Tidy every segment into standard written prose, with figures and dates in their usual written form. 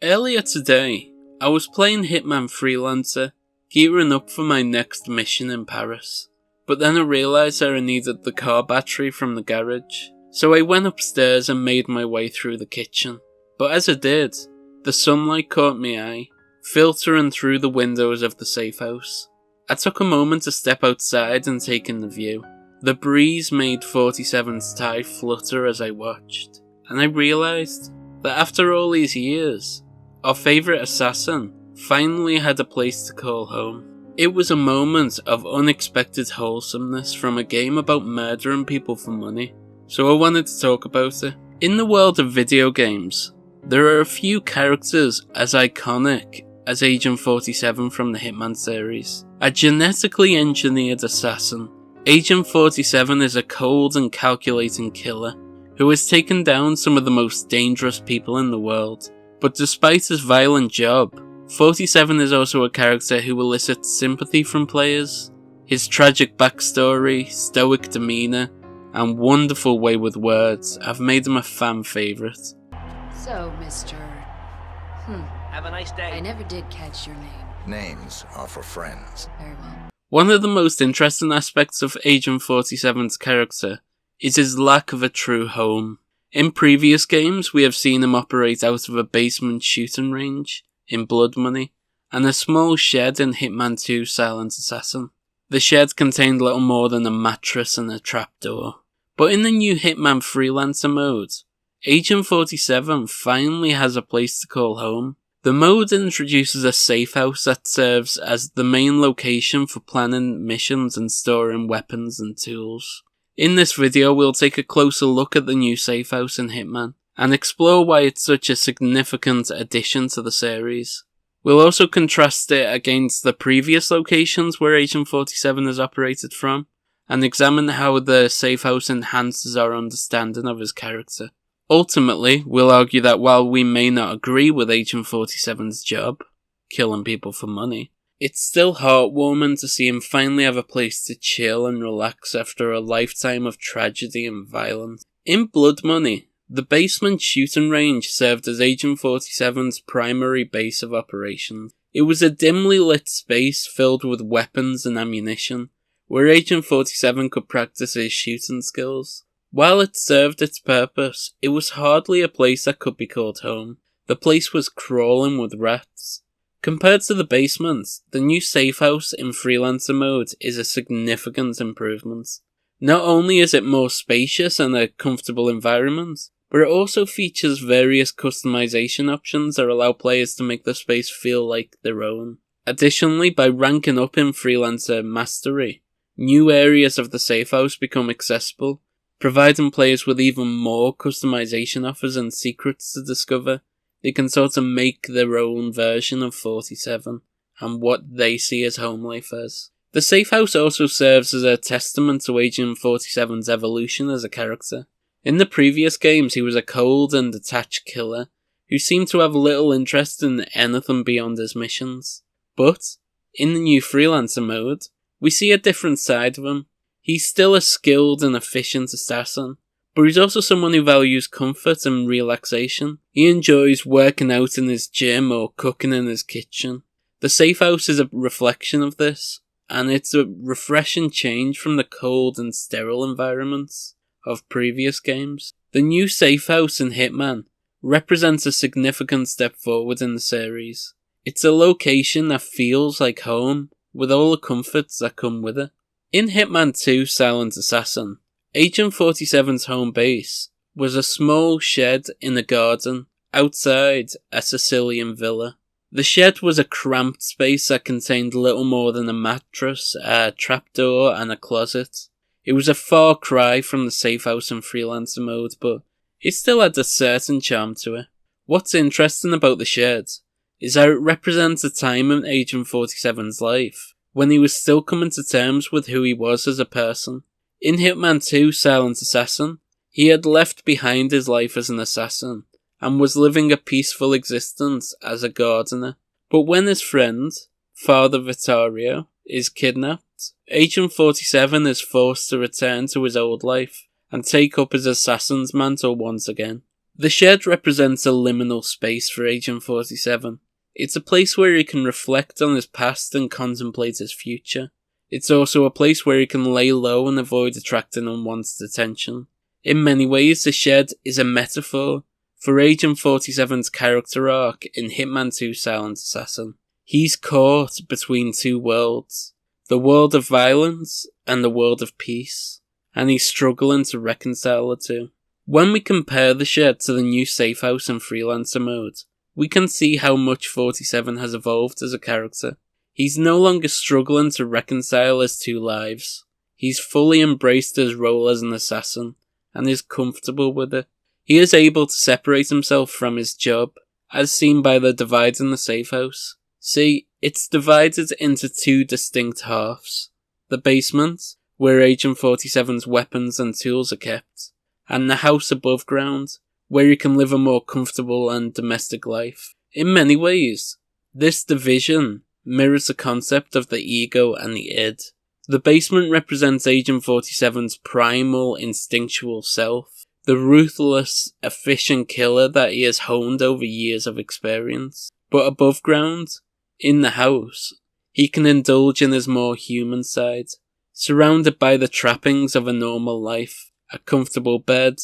Earlier today, I was playing Hitman Freelancer, gearing up for my next mission in Paris. But then I realised I needed the car battery from the garage, so I went upstairs and made my way through the kitchen. But as I did, the sunlight caught my eye, filtering through the windows of the Safehouse. I took a moment to step outside and take in the view. The breeze made 47's tie flutter as I watched, and I realised that after all these years, our favourite assassin finally had a place to call home. It was a moment of unexpected wholesomeness from a game about murdering people for money, so I wanted to talk about it. In the world of video games, there are a few characters as iconic as Agent 47 from the Hitman series. A genetically engineered assassin, Agent 47 is a cold and calculating killer who has taken down some of the most dangerous people in the world. But despite his violent job, 47 is also a character who elicits sympathy from players. His tragic backstory, stoic demeanour, and wonderful way with words have made him a fan favourite. So, Mr. Have a nice day. I never did catch your name. Names are for friends. Very well. One of the most interesting aspects of Agent 47's character is his lack of a true home. In previous games, we have seen him operate out of a basement shooting range in Blood Money, and a small shed in Hitman 2 Silent Assassin. The shed contained little more than a mattress and a trapdoor. But in the new Hitman Freelancer mode, Agent 47 finally has a place to call home. The mode introduces a safe house that serves as the main location for planning missions and storing weapons and tools. In this video, we'll take a closer look at the new safe house in Hitman, and explore why it's such a significant addition to the series. We'll also contrast it against the previous locations where Agent 47 has operated from, and examine how the safe house enhances our understanding of his character. Ultimately, we'll argue that while we may not agree with Agent 47's job, killing people for money, it's still heartwarming to see him finally have a place to chill and relax after a lifetime of tragedy and violence. In Blood Money, the basement shooting range served as Agent 47's primary base of operations. It was a dimly lit space filled with weapons and ammunition, where Agent 47 could practice his shooting skills. While it served its purpose, it was hardly a place that could be called home. The place was crawling with rats. Compared to the basement, the new safe house in Freelancer mode is a significant improvement. Not only is it more spacious and a comfortable environment, but it also features various customization options that allow players to make the space feel like their own. Additionally, by ranking up in Freelancer Mastery, new areas of the safe house become accessible, providing players with even more customization offers and secrets to discover. They can sort of make their own version of 47 and what they see as home life as. The safe house also serves as a testament to Agent 47's evolution as a character. In the previous games, he was a cold and detached killer who seemed to have little interest in anything beyond his missions. But, in the new Freelancer mode, we see a different side of him. He's still a skilled and efficient assassin, but he's also someone who values comfort and relaxation. He enjoys working out in his gym or cooking in his kitchen. The safe house is a reflection of this, and it's a refreshing change from the cold and sterile environments of previous games. The new safe house in Hitman represents a significant step forward in the series. It's a location that feels like home, with all the comforts that come with it. In Hitman 2 Silent Assassin, Agent 47's home base was a small shed in a garden outside a Sicilian villa. The shed was a cramped space that contained little more than a mattress, a trapdoor, and a closet. It was a far cry from the safe house in Freelancer mode, but it still had a certain charm to it. What's interesting about the shed is how it represents a time in Agent 47's life when he was still coming to terms with who he was as a person. In Hitman 2 Silent Assassin, he had left behind his life as an assassin and was living a peaceful existence as a gardener. But when his friend, Father Vittorio, is kidnapped, Agent 47 is forced to return to his old life and take up his assassin's mantle once again. The shed represents a liminal space for Agent 47. It's a place where he can reflect on his past and contemplate his future. It's also a place where he can lay low and avoid attracting unwanted attention. In many ways, the shed is a metaphor for Agent 47's character arc in Hitman 2 Silent Assassin. He's caught between two worlds, the world of violence and the world of peace, and he's struggling to reconcile the two. When we compare the shed to the new Safehouse and Freelancer mode, we can see how much 47 has evolved as a character. He's no longer struggling to reconcile his two lives. He's fully embraced his role as an assassin, and is comfortable with it. He is able to separate himself from his job, as seen by the divide in the Safehouse. See, it's divided into two distinct halves. The basement, where Agent 47's weapons and tools are kept, and the house above ground, where he can live a more comfortable and domestic life. In many ways, this division mirrors the concept of the ego and the id. The basement represents Agent 47's primal, instinctual self, the ruthless, efficient killer that he has honed over years of experience. But above ground, in the house, he can indulge in his more human side, surrounded by the trappings of a normal life, a comfortable bed,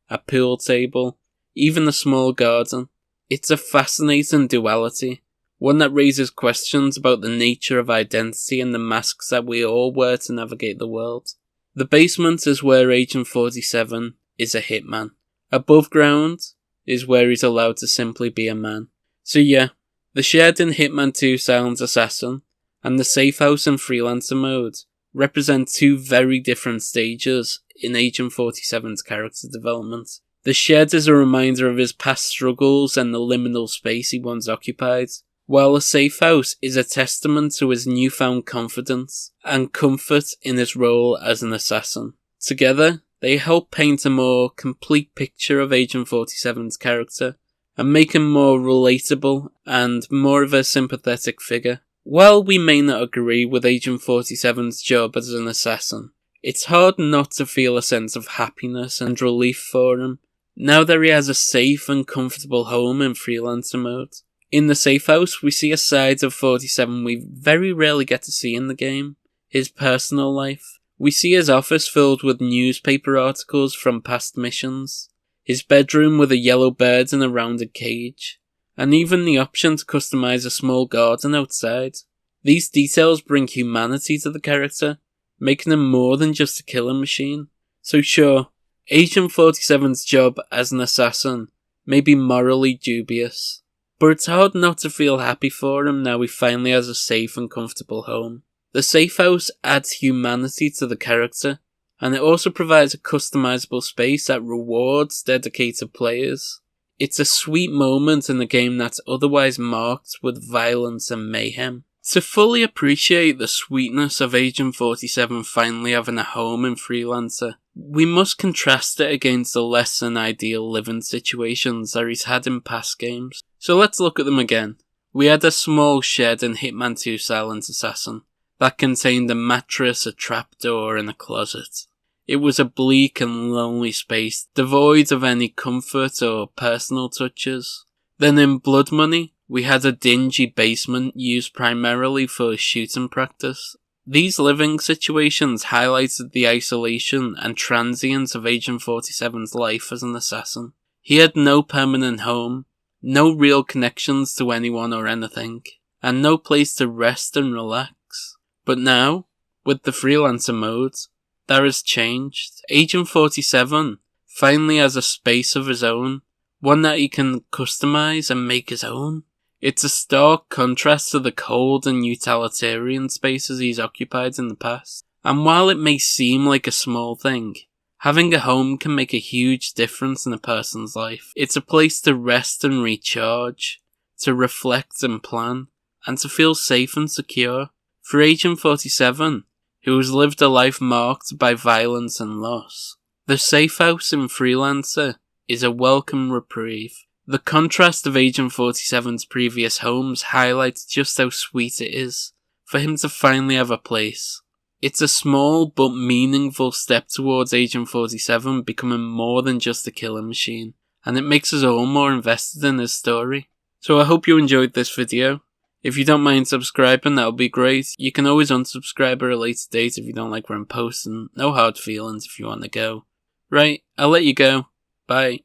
a pool table, even a small garden. It's a fascinating duality, one that raises questions about the nature of identity and the masks that we all wear to navigate the world. The basement is where Agent 47 is a hitman. Above ground is where he's allowed to simply be a man. So yeah, the shed in Hitman 2 Silent Assassin and the Safehouse and Freelancer mode represent two very different stages in Agent 47's character development. The shed is a reminder of his past struggles and the liminal space he once occupied, while the Safehouse is a testament to his newfound confidence and comfort in his role as an assassin. Together, they help paint a more complete picture of Agent 47's character and make him more relatable and more of a sympathetic figure. While we may not agree with Agent 47's job as an assassin, it's hard not to feel a sense of happiness and relief for him, now that he has a safe and comfortable home in Freelancer mode. In the Safehouse, we see a side of 47 we very rarely get to see in the game, his personal life. We see his office filled with newspaper articles from past missions, his bedroom with a yellow bird in a rounded cage, and even the option to customize a small garden outside. These details bring humanity to the character, making him more than just a killing machine. So sure, Agent 47's job as an assassin may be morally dubious, but it's hard not to feel happy for him now he finally has a safe and comfortable home. The Safehouse adds humanity to the character, and it also provides a customizable space that rewards dedicated players. It's a sweet moment in a game that's otherwise marked with violence and mayhem. To fully appreciate the sweetness of Agent 47 finally having a home in Freelancer, we must contrast it against the less than ideal living situations that he's had in past games. So let's look at them again. We had a small shed in Hitman 2 Silent Assassin that contained a mattress, a trapdoor, and a closet. It was a bleak and lonely space, devoid of any comfort or personal touches. Then in Blood Money, we had a dingy basement used primarily for shooting practice. These living situations highlighted the isolation and transience of Agent 47's life as an assassin. He had no permanent home, no real connections to anyone or anything, and no place to rest and relax. But now, with the Freelancer mode, that has changed. Agent 47 finally has a space of his own, one that he can customize and make his own. It's a stark contrast to the cold and utilitarian spaces he's occupied in the past. And while it may seem like a small thing, having a home can make a huge difference in a person's life. It's a place to rest and recharge, to reflect and plan, and to feel safe and secure. For Agent 47, who has lived a life marked by violence and loss, the Safehouse in Freelancer is a welcome reprieve. The contrast of Agent 47's previous homes highlights just how sweet it is for him to finally have a place. It's a small but meaningful step towards Agent 47 becoming more than just a killing machine, and it makes us all more invested in his story. So I hope you enjoyed this video. If you don't mind subscribing, that would be great. You can always unsubscribe at a later date if you don't like what I'm posting. No hard feelings if you want to go. Right, I'll let you go. Bye.